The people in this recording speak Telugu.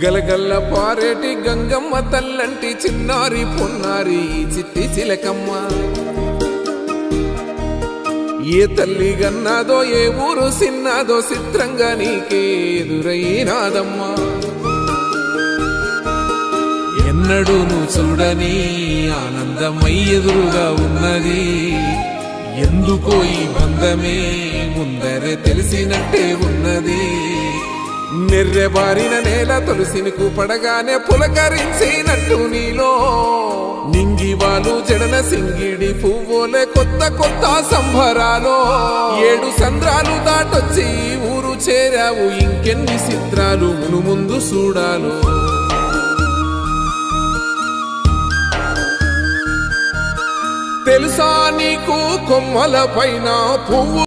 గలగల్ల పారేటి గంగమ్మ తల్లంటి చిన్నారి పొన్నారి చిట్టి చిలకమ్మ ఏ తల్లి గన్నాదో ఏ ఊరు సిన్నాదో చిత్రంగా నీకే ఎదురైనాదమ్మా ఎన్నడూ నువ్వు చూడని ఆనందమై ఎదురుగా ఉన్నది ఎందుకో ఈ బంధమే ముందరే తెలిసినట్టే ఉన్నది నెర్రెబారిన నేల తులసిని పడగానే పులకరించినట్టు నీలో నింగివాలు జడన సింగిడి పువ్వులే కొత్త కొత్త సంభరాలో 7 సంద్రాలు దాటొచ్చి ఊరు చేరావు ఇంకెన్ని చిత్రాలు మును ముందు చూడాలో తెలుసా నీకు కొమ్మల పైన పువ్వు